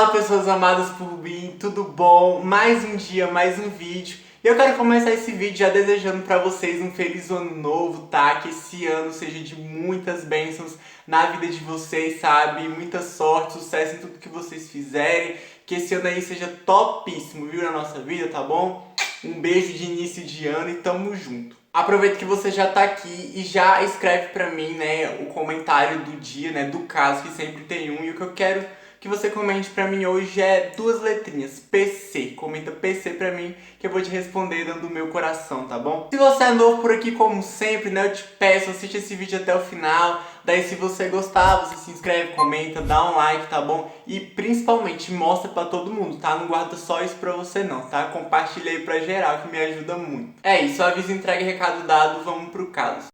Fala, pessoas amadas por mim, tudo bom? Mais um dia, mais um vídeo. E eu quero começar esse vídeo já desejando pra vocês um feliz ano novo, tá? Que esse ano seja de muitas bênçãos na vida de vocês, sabe? Muita sorte, sucesso em tudo que vocês fizerem. Que esse ano aí seja topíssimo, viu? Na nossa vida, tá bom? Um beijo de início de ano e tamo junto. Aproveita que você já tá aqui e já escreve pra mim, né, o comentário do dia, né, do caso, que sempre tem um. E o que eu quero que você comente pra mim hoje é duas letrinhas, PC. Comenta PC pra mim que eu vou te responder dando o meu coração, tá bom? Se você é novo por aqui, como sempre, né, eu te peço, assiste esse vídeo até o final. Daí se você gostar, você se inscreve, comenta, dá um like, tá bom? E principalmente mostra pra todo mundo, tá? Não guarda só isso pra você não, tá? Compartilha aí pra geral que me ajuda muito. É isso, aviso, entrega e recado dado, vamos pro caso.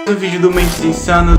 No vídeo do Mentes Insanas.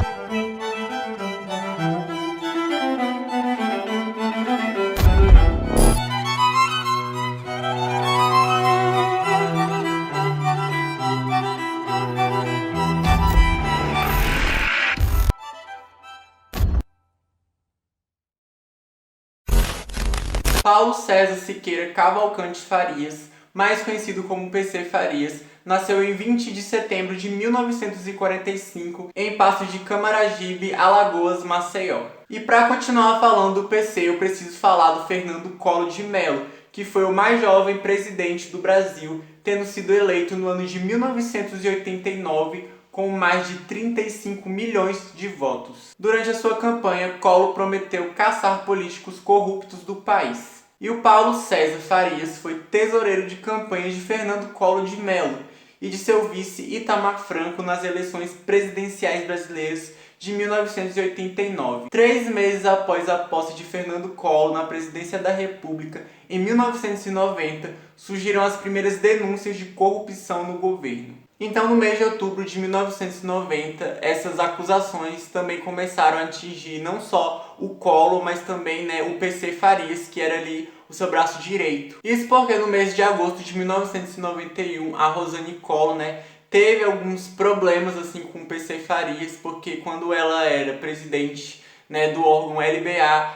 Paulo César Siqueira Cavalcante Farias, mais conhecido como PC Farias, nasceu em 20 de setembro de 1945 em Paços de Camaragibe, Alagoas, Maceió. E para continuar falando do PC, eu preciso falar do Fernando Collor de Mello, que foi o mais jovem presidente do Brasil, tendo sido eleito no ano de 1989 com mais de 35 milhões de votos. Durante a sua campanha, Collor prometeu caçar políticos corruptos do país. E o Paulo César Farias foi tesoureiro de campanha de Fernando Collor de Mello e de seu vice Itamar Franco nas eleições presidenciais brasileiras de 1989. 3 meses após a posse de Fernando Collor na presidência da República, em 1990, surgiram as primeiras denúncias de corrupção no governo. Então, no mês de outubro de 1990, essas acusações também começaram a atingir não só o Collor, mas também, né, o PC Farias, que era ali o seu braço direito. Isso porque no mês de agosto de 1991, a Rosane Collor, né, teve alguns problemas assim com o PC Farias, porque quando ela era presidente, né, do órgão LBA,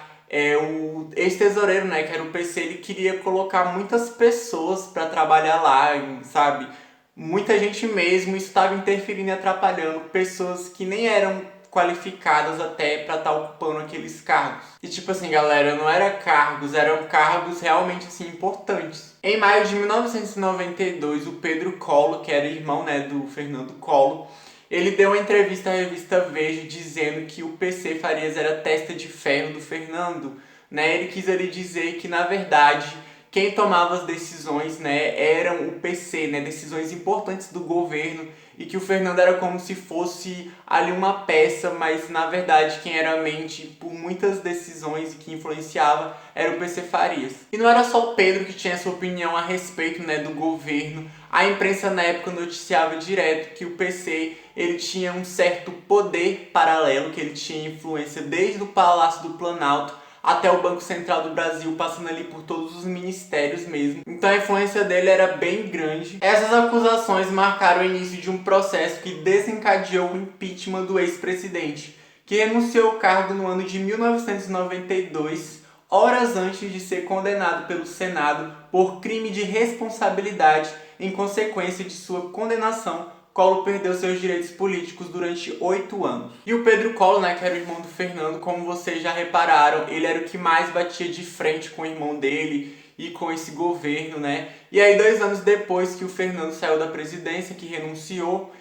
o ex-tesoureiro, né, que era o PC, ele queria colocar muitas pessoas para trabalhar lá, sabe? Muita gente mesmo, isso estava interferindo e atrapalhando pessoas que nem eram qualificadas até para estar ocupando aqueles cargos. E tipo assim, galera, não eram cargos realmente assim importantes. Em maio de 1992, o Pedro Collor, que era irmão, né, do Fernando Collor, ele deu uma entrevista à revista Veja dizendo que o PC Farias era testa de ferro do Fernando, né? Ele quis ali dizer que na verdade quem tomava as decisões, né, eram o PC, né, decisões importantes do governo, e que o Fernando era como se fosse ali uma peça, mas na verdade quem era a mente por muitas decisões e que influenciava era o PC Farias. E não era só o Pedro que tinha sua opinião a respeito, né, do governo. A imprensa na época noticiava direto que o PC ele tinha um certo poder paralelo, que ele tinha influência desde o Palácio do Planalto até o Banco Central do Brasil, passando ali por todos os ministérios mesmo. Então a influência dele era bem grande. Essas acusações marcaram o início de um processo que desencadeou o impeachment do ex-presidente, que renunciou ao cargo no ano de 1992, horas antes de ser condenado pelo Senado por crime de responsabilidade em consequência de sua condenação. Collor perdeu seus direitos políticos durante 8 anos. E o Pedro Collor, né, que era o irmão do Fernando, como vocês já repararam, ele era o que mais batia de frente com o irmão dele e com esse governo, né? E aí 2 anos depois que o Fernando saiu da presidência, que renunciou,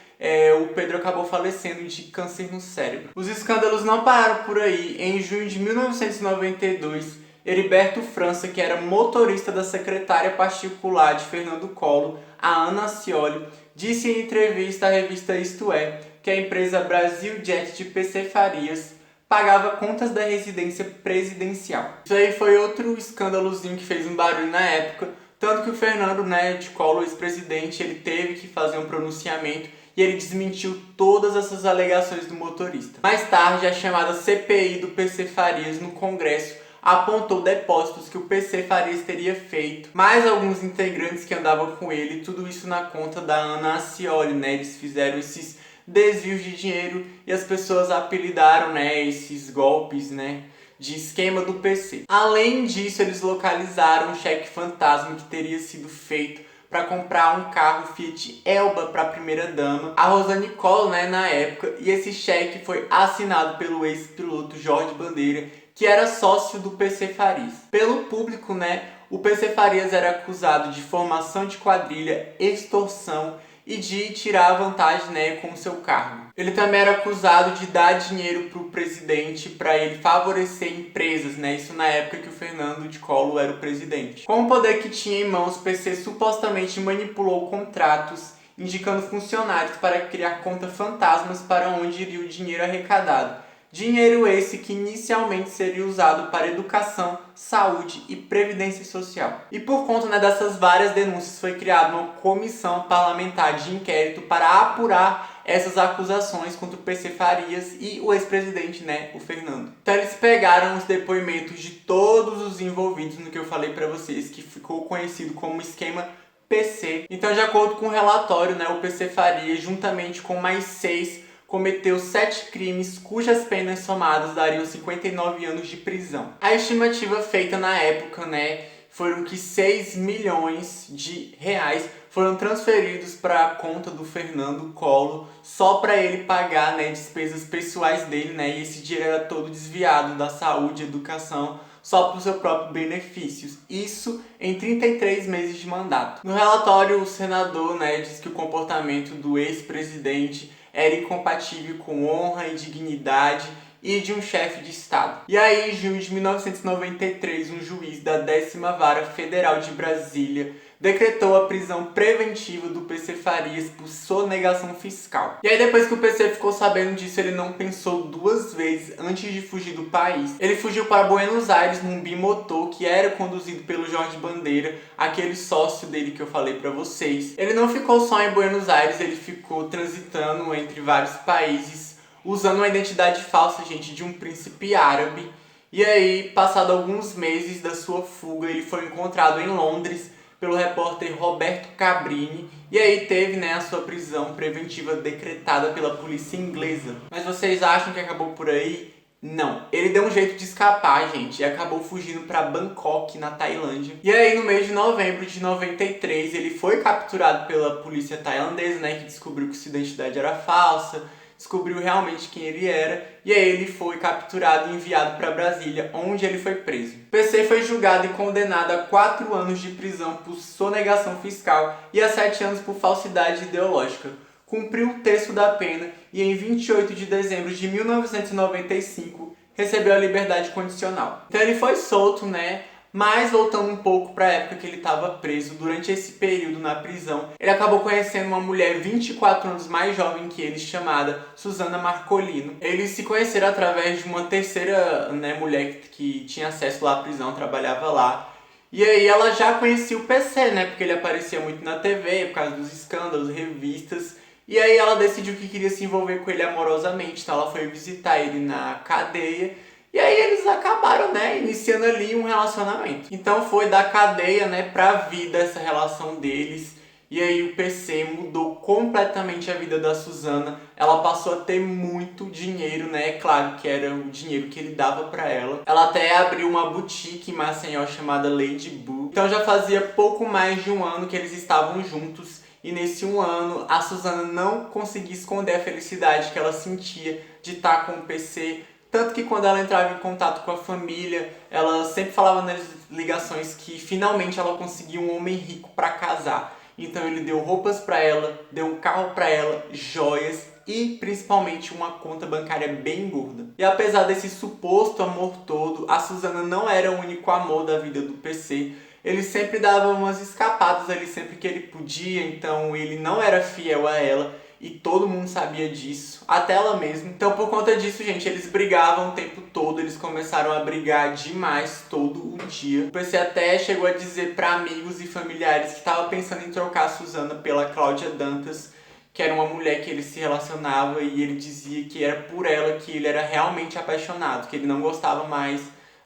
o Pedro acabou falecendo de câncer no cérebro. Os escândalos não pararam por aí. Em junho de 1992, Heriberto França, que era motorista da secretária particular de Fernando Collor, a Ana Scioli, disse em entrevista à revista Isto É que a empresa Brasil Jet de PC Farias pagava contas da residência presidencial. Isso aí foi outro escândalozinho que fez um barulho na época, tanto que o Fernando, né, de Collor, ex-presidente, ele teve que fazer um pronunciamento e ele desmentiu todas essas alegações do motorista. Mais tarde, a chamada CPI do PC Farias no Congresso apontou depósitos que o PC Farias teria feito, mais alguns integrantes que andavam com ele, tudo isso na conta da Ana Scioli, né? Eles fizeram esses desvios de dinheiro e as pessoas apelidaram, né, esses golpes, né, de esquema do PC. Além disso, eles localizaram um cheque fantasma que teria sido feito para comprar um carro Fiat Elba para a primeira-dama, a Rosane Collor, né, na época, e esse cheque foi assinado pelo ex-piloto Jorge Bandeira, que era sócio do PC Farias. Pelo público, né, o PC Farias era acusado de formação de quadrilha, extorsão e de tirar vantagem, né, com o seu cargo. Ele também era acusado de dar dinheiro para o presidente para ele favorecer empresas, né, isso na época que o Fernando de Collor era o presidente. Com o poder que tinha em mãos, o PC supostamente manipulou contratos, indicando funcionários para criar contas fantasmas para onde iria o dinheiro arrecadado. Dinheiro esse que inicialmente seria usado para educação, saúde e previdência social. E por conta, né, dessas várias denúncias foi criada uma comissão parlamentar de inquérito para apurar essas acusações contra o PC Farias e o ex-presidente, né, o Fernando. Então eles pegaram os depoimentos de todos os envolvidos no que eu falei para vocês, que ficou conhecido como esquema PC. Então, de acordo com o relatório, né, o PC Farias, juntamente com mais 6, cometeu 7 crimes cujas penas somadas dariam 59 anos de prisão. A estimativa feita na época, né, foram que 6 milhões de reais foram transferidos para a conta do Fernando Collor só para ele pagar, né, despesas pessoais dele, né, e esse dinheiro era todo desviado da saúde e educação só para o seu próprio benefício. Isso em 33 meses de mandato. No relatório, o senador, né, diz que o comportamento do ex-presidente era incompatível com honra e dignidade e de um chefe de Estado. E aí, em junho de 1993, um juiz da 10ª Vara Federal de Brasília decretou a prisão preventiva do PC Farias por sonegação fiscal. E aí, depois que o PC ficou sabendo disso, ele não pensou duas vezes antes de fugir do país. Ele fugiu para Buenos Aires num bimotor que era conduzido pelo Jorge Bandeira, aquele sócio dele que eu falei para vocês. Ele não ficou só em Buenos Aires, ele ficou transitando entre vários países, usando uma identidade falsa, gente, de um príncipe árabe. E aí, passado alguns meses da sua fuga, ele foi encontrado em Londres pelo repórter Roberto Cabrini, e aí teve, né, a sua prisão preventiva decretada pela polícia inglesa. Mas vocês acham que acabou por aí? Não. Ele deu um jeito de escapar, gente, e acabou fugindo para Bangkok, na Tailândia. E aí, no mês de novembro de 93, ele foi capturado pela polícia tailandesa, né, que descobriu que sua identidade era falsa, descobriu realmente quem ele era, e aí ele foi capturado e enviado para Brasília, onde ele foi preso. O PC foi julgado e condenado a 4 anos de prisão por sonegação fiscal e a 7 anos por falsidade ideológica. Cumpriu um terço da pena e em 28 de dezembro de 1995 recebeu a liberdade condicional. Então ele foi solto, né? Mas voltando um pouco para a época que ele estava preso, durante esse período na prisão, ele acabou conhecendo uma mulher 24 anos mais jovem que ele, chamada Susana Marcolino. Eles se conheceram através de uma terceira, né, mulher que tinha acesso lá à prisão, trabalhava lá. E aí ela já conhecia o PC, né, porque ele aparecia muito na TV, por causa dos escândalos, revistas. E aí ela decidiu que queria se envolver com ele amorosamente, então ela foi visitar ele na cadeia. E aí eles acabaram, né, iniciando ali um relacionamento. Então foi da cadeia, né, pra vida essa relação deles. E aí o PC mudou completamente a vida da Susana. Ela passou a ter muito dinheiro, né, é claro que era o dinheiro que ele dava pra ela. Ela até abriu uma boutique em Maceió chamada Lady Boo. Então já fazia pouco mais de um ano que eles estavam juntos. E nesse um ano, a Susana não conseguia esconder a felicidade que ela sentia de estar com o PC. Tanto que quando ela entrava em contato com a família, ela sempre falava nas ligações que finalmente ela conseguiu um homem rico para casar. Então ele deu roupas para ela, deu um carro para ela, joias e principalmente uma conta bancária bem gorda. E apesar desse suposto amor todo, a Susana não era o único amor da vida do PC. Ele sempre dava umas escapadas ali sempre que ele podia, então ele não era fiel a ela. E todo mundo sabia disso, até ela mesma. Então por conta disso, gente, eles brigavam o tempo todo. Eles começaram a brigar demais todo o dia. O PC até chegou a dizer para amigos e familiares que estava pensando em trocar a Susana pela Cláudia Dantas, que era uma mulher que ele se relacionava, e ele dizia que era por ela que ele era realmente apaixonado, que ele não gostava mais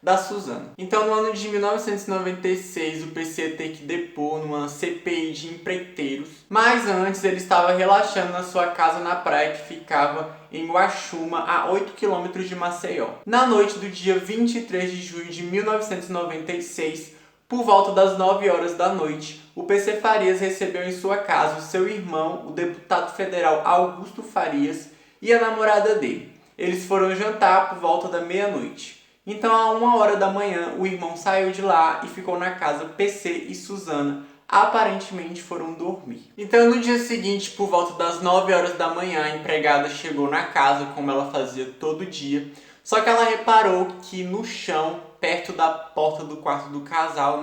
da Suzana. Então, no ano de 1996, o PC ia ter que depor numa CPI de empreiteiros, mas antes ele estava relaxando na sua casa na praia que ficava em Guaxuma, a 8 quilômetros de Maceió. Na noite do dia 23 de junho de 1996, por volta das 9 horas da noite, o PC Farias recebeu em sua casa o seu irmão, o deputado federal Augusto Farias, e a namorada dele. Eles foram jantar por volta da meia-noite. Então, à 1 hora da manhã, o irmão saiu de lá e ficou na casa. PC e Suzana aparentemente foram dormir. Então, no dia seguinte, por volta das 9 horas da manhã, a empregada chegou na casa, como ela fazia todo dia. Só que ela reparou que no chão, perto da porta do quarto do casal,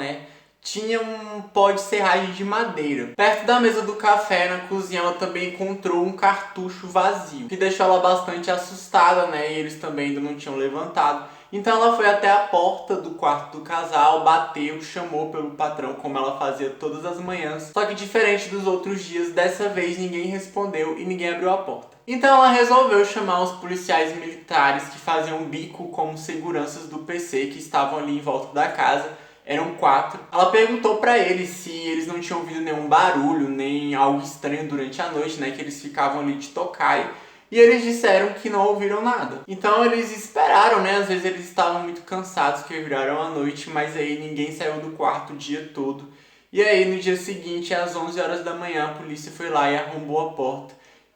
tinha um pó de serragem de madeira. Perto da mesa do café, na cozinha, ela também encontrou um cartucho vazio, que deixou ela bastante assustada, e eles também ainda não tinham levantado. Então ela foi até a porta do quarto do casal, bateu, chamou pelo patrão, como ela fazia todas as manhãs. Só que diferente dos outros dias, dessa vez ninguém respondeu e ninguém abriu a porta. Então ela resolveu chamar os policiais militares que faziam bico como seguranças do PC, que estavam ali em volta da casa. Eram 4. Ela perguntou pra eles se eles não tinham ouvido nenhum barulho, nem algo estranho durante a noite, que eles ficavam ali de tocaia. E eles disseram que não ouviram nada. Então eles esperaram, às vezes eles estavam muito cansados, que viraram a noite, mas aí ninguém saiu do quarto o dia todo. E aí no dia seguinte, às 11 horas da manhã, a polícia foi lá e arrombou a porta.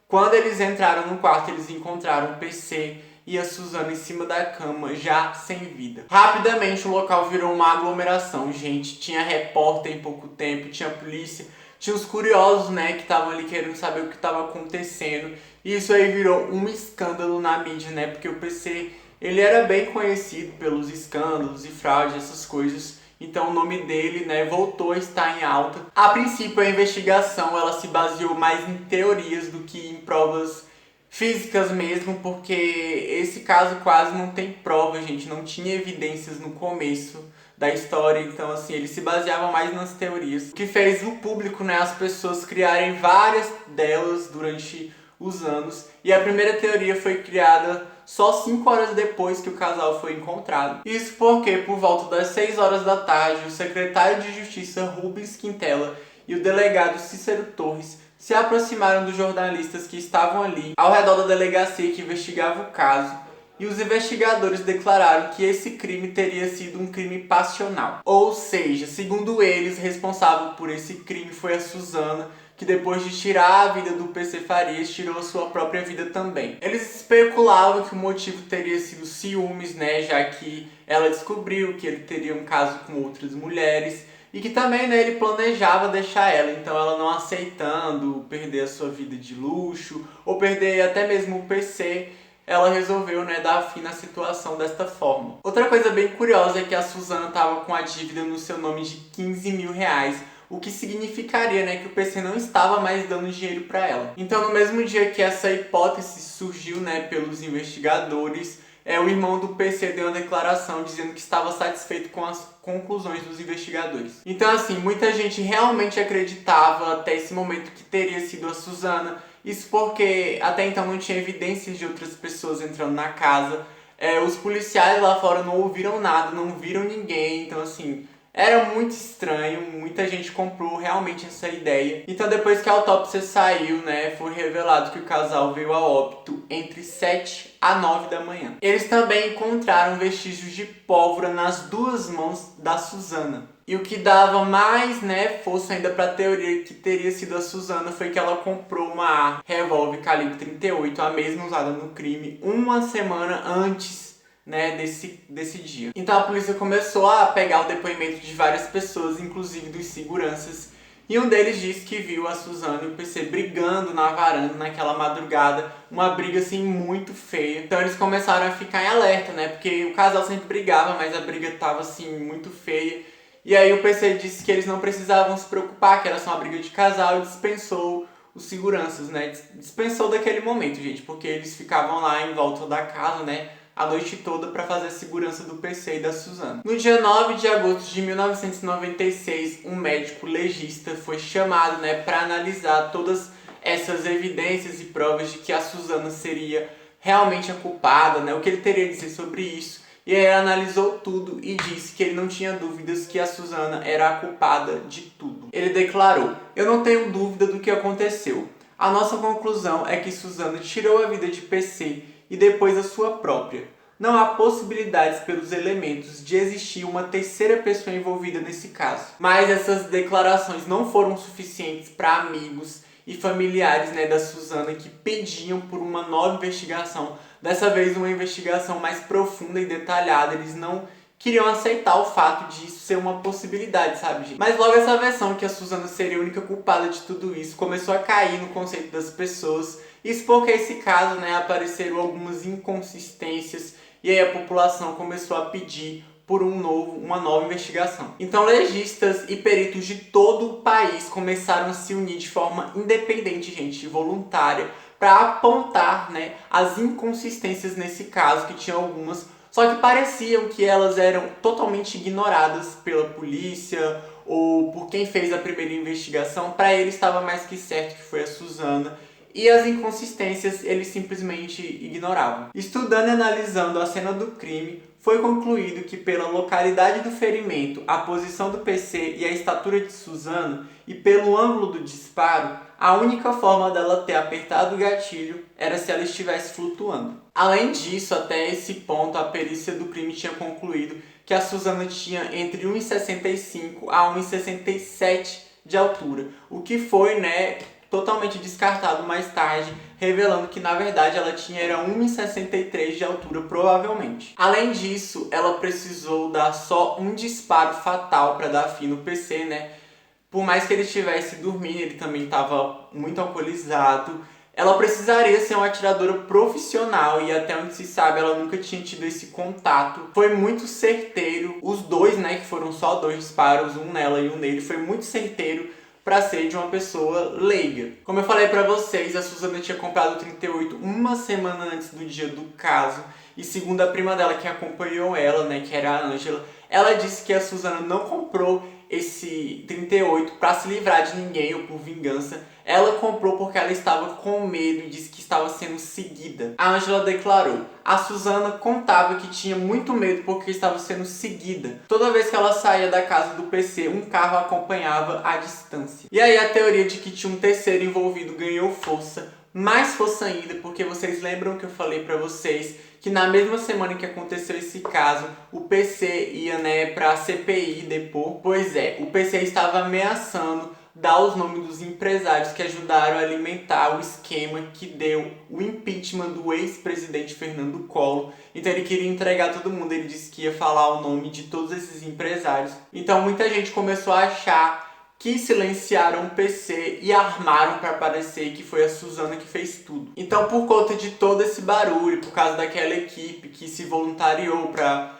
Quando eles entraram no quarto, eles encontraram o PC e a Suzana em cima da cama, já sem vida. Rapidamente o local virou uma aglomeração, gente. Tinha repórter em pouco tempo, tinha polícia, tinha os curiosos, que estavam ali querendo saber o que estava acontecendo. E isso aí virou um escândalo na mídia, porque o PC, ele era bem conhecido pelos escândalos e fraudes, essas coisas. Então o nome dele, voltou a estar em alta. A princípio, a investigação, ela se baseou mais em teorias do que em provas físicas mesmo, porque esse caso quase não tem prova, gente. Não tinha evidências no começo da história, então assim, ele se baseava mais nas teorias. O que fez o público, as pessoas criarem várias delas durante os anos. E a primeira teoria foi criada só 5 horas depois que o casal foi encontrado. Isso porque, por volta das 6 horas da tarde, o secretário de Justiça Rubens Quintela e o delegado Cícero Torres se aproximaram dos jornalistas que estavam ali ao redor da delegacia que investigava o caso, e os investigadores declararam que esse crime teria sido um crime passional. Ou seja, segundo eles, responsável por esse crime foi a Suzana, que depois de tirar a vida do PC Farias, tirou a sua própria vida também. Eles especulavam que o motivo teria sido ciúmes, já que ela descobriu que ele teria um caso com outras mulheres, e que também, ele planejava deixar ela, então ela não aceitando perder a sua vida de luxo, ou perder até mesmo o PC, ela resolveu, dar fim na situação desta forma. Outra coisa bem curiosa é que a Suzana estava com a dívida no seu nome de 15 mil reais, o que significaria, que o PC não estava mais dando dinheiro para ela. Então, no mesmo dia que essa hipótese surgiu, pelos investigadores, o irmão do PC deu uma declaração dizendo que estava satisfeito com as conclusões dos investigadores. Então, assim, muita gente realmente acreditava até esse momento que teria sido a Suzana. Isso porque até então não tinha evidências de outras pessoas entrando na casa. Os policiais lá fora não ouviram nada, não viram ninguém. Então, assim, era muito estranho, muita gente comprou realmente essa ideia. Então depois que a autópsia saiu, foi revelado que o casal veio a óbito entre 7 a 9 da manhã. Eles também encontraram vestígios de pólvora nas 2 mãos da Suzana. E o que dava mais, força ainda para a teoria que teria sido a Suzana foi que ela comprou uma revólver calibre 38, a mesma usada no crime, 1 semana antes desse dia. Então a polícia começou a pegar o depoimento de várias pessoas, inclusive dos seguranças, e um deles disse que viu a Suzana e o PC brigando na varanda naquela madrugada, uma briga assim muito feia. Então eles começaram a ficar em alerta, porque o casal sempre brigava, mas a briga tava assim muito feia. E aí o PC disse que eles não precisavam se preocupar, que era só uma briga de casal, e dispensou os seguranças, dispensou daquele momento, gente, porque eles ficavam lá em volta da casa, a noite toda para fazer a segurança do PC e da Suzana. No dia 9 de agosto de 1996, um médico legista foi chamado, para analisar todas essas evidências e provas de que a Suzana seria realmente a culpada, o que ele teria a dizer sobre isso. E aí ele analisou tudo e disse que ele não tinha dúvidas que a Suzana era a culpada de tudo. Ele declarou: "Eu não tenho dúvida do que aconteceu. A nossa conclusão é que Suzana tirou a vida de PC e depois a sua própria. Não há possibilidades pelos elementos de existir uma terceira pessoa envolvida nesse caso." Mas essas declarações não foram suficientes para amigos e familiares, da Suzana, que pediam por uma nova investigação. Dessa vez uma investigação mais profunda e detalhada. Eles não queriam aceitar o fato de isso ser uma possibilidade, sabe, gente? Mas logo essa versão que a Suzana seria a única culpada de tudo isso começou a cair no conceito das pessoas. Isso porque esse caso, apareceram algumas inconsistências e aí a população começou a pedir por uma nova investigação. Então legistas e peritos de todo o país começaram a se unir de forma independente, gente, voluntária, para apontar, as inconsistências nesse caso, que tinha algumas, só que pareciam que elas eram totalmente ignoradas pela polícia ou por quem fez a primeira investigação. Para ele estava mais que certo que foi a Suzana. E as inconsistências eles simplesmente ignoravam. Estudando e analisando a cena do crime, foi concluído que pela localidade do ferimento, a posição do PC e a estatura de Suzana, e pelo ângulo do disparo, a única forma dela ter apertado o gatilho era se ela estivesse flutuando. Além disso, até esse ponto, a perícia do crime tinha concluído que a Suzana tinha entre 1,65 a 1,67 de altura, o que foi, totalmente descartado mais tarde, revelando que na verdade ela tinha 1,63 de altura, provavelmente. Além disso, ela precisou dar só um disparo fatal para dar fim no PC, Por mais que ele estivesse dormindo, ele também estava muito alcoolizado. Ela precisaria ser uma atiradora profissional e até onde se sabe ela nunca tinha tido esse contato. Foi muito certeiro, os dois, que foram só 2 disparos, um nela e um nele, foi muito certeiro para ser de uma pessoa leiga. Como eu falei para vocês, a Suzana tinha comprado o 38 uma semana antes do dia do caso, e segundo a prima dela que acompanhou ela, que era a Ângela, ela disse que a Suzana não comprou esse 38 para se livrar de ninguém ou por vingança. Ela comprou porque ela estava com medo e disse que estava sendo seguida. A Ângela declarou: "A Suzana contava que tinha muito medo porque estava sendo seguida. Toda vez que ela saía da casa do PC, um carro a acompanhava à distância." E aí a teoria de que tinha um terceiro envolvido ganhou força, mais força ainda, porque vocês lembram que eu falei pra vocês que na mesma semana que aconteceu esse caso, o PC ia, pra CPI depor. Pois é, o PC estava ameaçando dar os nomes dos empresários que ajudaram a alimentar o esquema que deu o impeachment do ex-presidente Fernando Collor. Então ele queria entregar todo mundo, ele disse que ia falar o nome de todos esses empresários. Então muita gente começou a achar que silenciaram o PC e armaram para parecer que foi a Suzana que fez tudo. Então, por conta de todo esse barulho, por causa daquela equipe que se voluntariou para,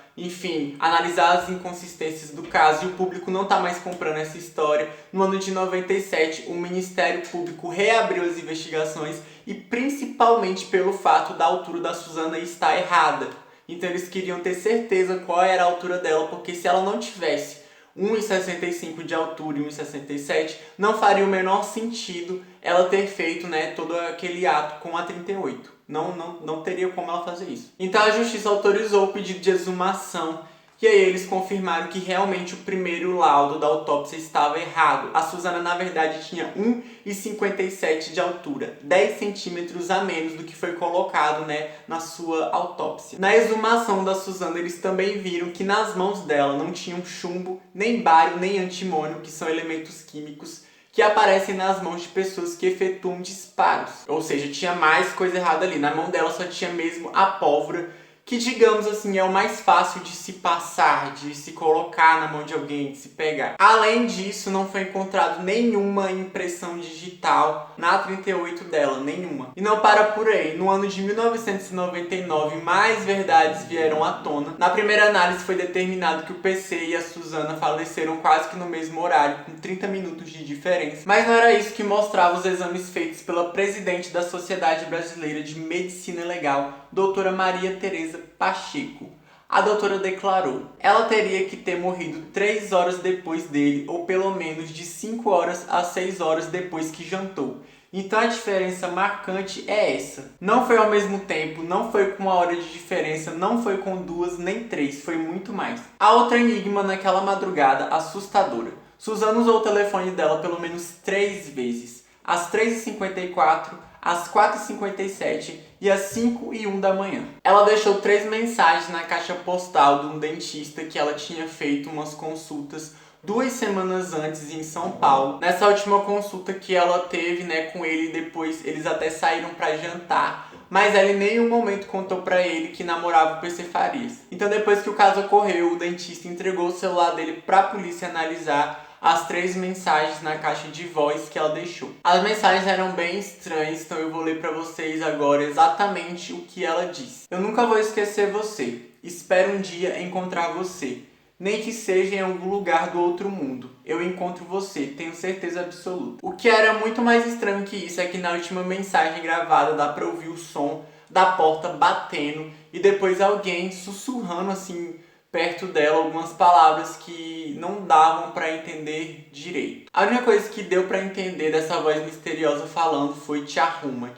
analisar as inconsistências do caso, e o público não tá mais comprando essa história, no ano de 97, o Ministério Público reabriu as investigações, e principalmente pelo fato da altura da Suzana estar errada. Então eles queriam ter certeza qual era a altura dela, porque se ela não tivesse 1,65 de altura e 1,67, não faria o menor sentido ela ter feito, todo aquele ato com a 38. Não teria como ela fazer isso. Então a justiça autorizou o pedido de exumação, e aí eles confirmaram que realmente o primeiro laudo da autópsia estava errado. A Suzana, na verdade, tinha 1,57 de altura, 10 centímetros a menos do que foi colocado, na sua autópsia. Na exumação da Suzana, eles também viram que nas mãos dela não tinham chumbo, nem bário, nem antimônio, que são elementos químicos que aparecem nas mãos de pessoas que efetuam disparos. Ou seja, tinha mais coisa errada ali. Na mão dela só tinha mesmo a pólvora, que, digamos assim, é o mais fácil de se passar, de se colocar na mão de alguém, de se pegar. Além disso, não foi encontrado nenhuma impressão digital na 38 dela, nenhuma. E não para por aí. No ano de 1999, mais verdades vieram à tona. Na primeira análise foi determinado que o PC e a Suzana faleceram quase que no mesmo horário, com 30 minutos de diferença. Mas não era isso que mostrava os exames feitos pela presidente da Sociedade Brasileira de Medicina Legal, doutora Maria Tereza Pacheco. A doutora declarou: ela teria que ter morrido 3 horas depois dele, ou pelo menos de 5 horas a 6 horas depois que jantou. Então a diferença marcante é essa. Não foi ao mesmo tempo, não foi com 1 hora de diferença, não foi com 2 nem 3, foi muito mais. A outra enigma naquela madrugada assustadora. Suzana usou o telefone dela pelo menos 3 vezes. Às 3h54, às 4h57 e às 5h01 da manhã. Ela deixou 3 mensagens na caixa postal de um dentista que ela tinha feito umas consultas 2 semanas antes em São Paulo. Nessa última consulta que ela teve, com ele, depois eles até saíram para jantar, mas ela em nenhum momento contou para ele que namorava o PC Farias. Então depois que o caso ocorreu, o dentista entregou o celular dele para a polícia analisar as 3 mensagens na caixa de voz que ela deixou. As mensagens eram bem estranhas, então eu vou ler para vocês agora exatamente o que ela disse. Eu nunca vou esquecer você. Espero um dia encontrar você. Nem que seja em algum lugar do outro mundo. Eu encontro você, tenho certeza absoluta. O que era muito mais estranho que isso é que na última mensagem gravada dá pra ouvir o som da porta batendo e depois alguém sussurrando assim perto dela algumas palavras que não davam pra entender direito. A única coisa que deu pra entender dessa voz misteriosa falando foi te arruma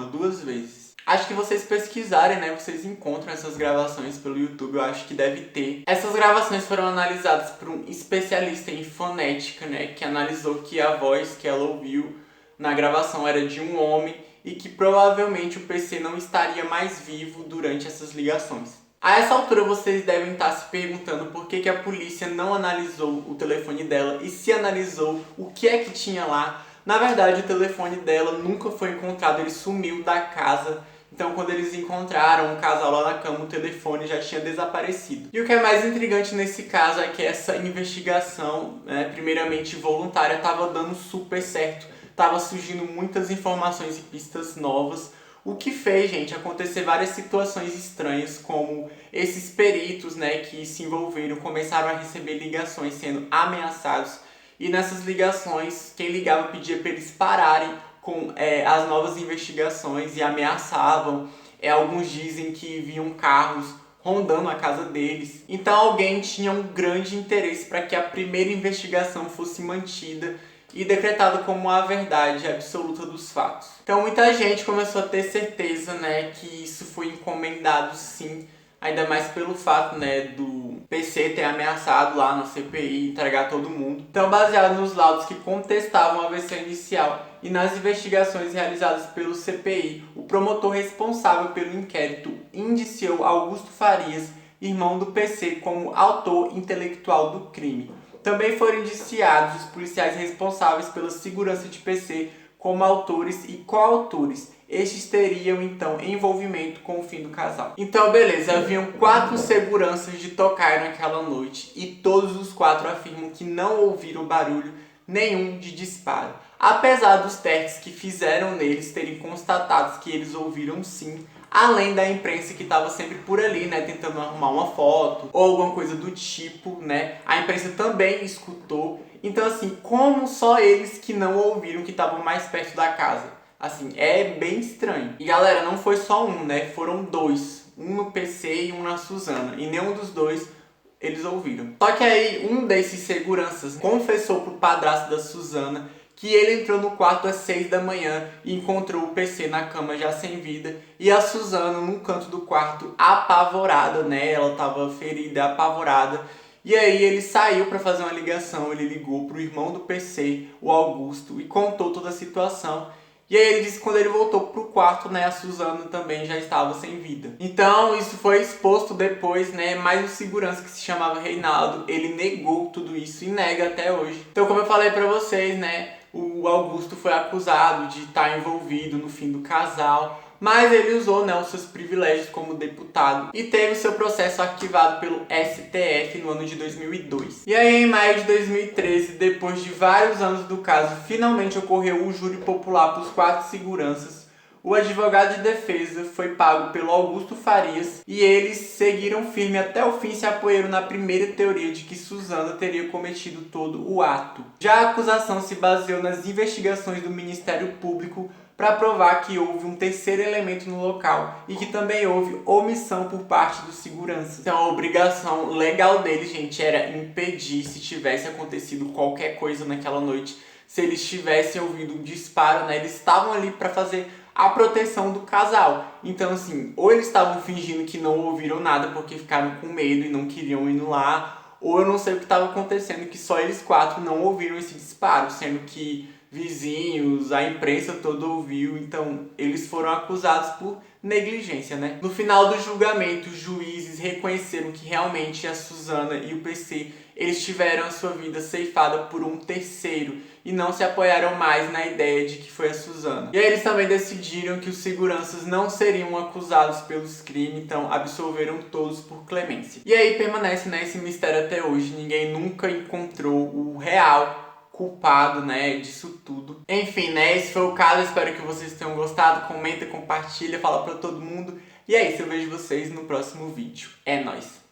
2 vezes. Acho que vocês pesquisarem, vocês encontram essas gravações pelo YouTube, eu acho que deve ter. Essas gravações foram analisadas por um especialista em fonética, que analisou que a voz que ela ouviu na gravação era de um homem e que provavelmente o PC não estaria mais vivo durante essas ligações. A essa altura vocês devem estar se perguntando por que a polícia não analisou o telefone dela e se analisou o que é que tinha lá. Na verdade, o telefone dela nunca foi encontrado, ele sumiu da casa. Então, quando eles encontraram o casal lá na cama, o telefone já tinha desaparecido. E o que é mais intrigante nesse caso é que essa investigação, primeiramente voluntária, estava dando super certo. Tava surgindo muitas informações e pistas novas, o que fez, gente, acontecer várias situações estranhas, como esses peritos, que se envolveram, começaram a receber ligações sendo ameaçados. E nessas ligações, quem ligava pedia para eles pararem com as novas investigações e ameaçavam. Alguns dizem que viam carros rondando a casa deles. Então alguém tinha um grande interesse para que a primeira investigação fosse mantida e decretada como a verdade absoluta dos fatos. Então muita gente começou a ter certeza, que isso foi encomendado sim, ainda mais pelo fato, do PC ter ameaçado lá na CPI entregar todo mundo. Então, baseado nos laudos que contestavam a versão inicial e nas investigações realizadas pelo CPI, o promotor responsável pelo inquérito indiciou Augusto Farias, irmão do PC, como autor intelectual do crime. Também foram indiciados os policiais responsáveis pela segurança de PC como autores e coautores. Estes teriam, então, envolvimento com o fim do casal. Então, beleza, haviam 4 seguranças de Tocaia naquela noite e todos os 4 afirmam que não ouviram barulho nenhum de disparo. Apesar dos testes que fizeram neles terem constatado que eles ouviram sim, além da imprensa que estava sempre por ali, tentando arrumar uma foto ou alguma coisa do tipo, A imprensa também escutou. Então, assim, como só eles que não ouviram, que estavam mais perto da casa? Assim, é bem estranho. E galera, não foi só um, foram 2. Um no PC e um na Suzana. E nenhum dos 2 eles ouviram. Só que aí, um desses seguranças confessou pro padrasto da Suzana que ele entrou no quarto às 6 da manhã e encontrou o PC na cama já sem vida. E a Suzana num canto do quarto, apavorada, Ela tava ferida, apavorada. E aí ele saiu para fazer uma ligação, ele ligou pro irmão do PC, o Augusto, e contou toda a situação. E aí ele disse que quando ele voltou pro quarto, a Suzana também já estava sem vida. Então isso foi exposto depois, mais um segurança que se chamava Reinaldo, ele negou tudo isso e nega até hoje. Então, como eu falei pra vocês, o Augusto foi acusado de estar envolvido no fim do casal, mas ele usou os seus privilégios como deputado e teve o seu processo arquivado pelo STF no ano de 2002. E aí, em maio de 2013, depois de vários anos do caso, finalmente ocorreu o júri popular para os 4 seguranças. O advogado de defesa foi pago pelo Augusto Farias e eles seguiram firme até o fim e se apoiaram na primeira teoria de que Suzana teria cometido todo o ato. Já a acusação se baseou nas investigações do Ministério Público para provar que houve um terceiro elemento no local e que também houve omissão por parte dos seguranças. Então a obrigação legal deles, gente, era impedir, se tivesse acontecido qualquer coisa naquela noite, se eles tivessem ouvido um disparo, né? Eles estavam ali para fazer a proteção do casal. Então, assim, ou eles estavam fingindo que não ouviram nada porque ficaram com medo e não queriam ir lá, ou eu não sei o que estava acontecendo, que só eles 4 não ouviram esse disparo, sendo que vizinhos, a imprensa toda ouviu. Então, eles foram acusados por negligência, né? No final do julgamento, os juízes reconheceram que realmente a Suzana e o PC, eles tiveram a sua vida ceifada por um terceiro e não se apoiaram mais na ideia de que foi a Suzana. E aí eles também decidiram que os seguranças não seriam acusados pelos crimes, então absolveram todos por clemência. E aí permanece, né, esse mistério até hoje. Ninguém nunca encontrou o real culpado, né, disso tudo. Enfim, né, esse foi o caso. Espero que vocês tenham gostado. Comenta, compartilha, fala pra todo mundo. E é isso, eu vejo vocês no próximo vídeo. É nóis!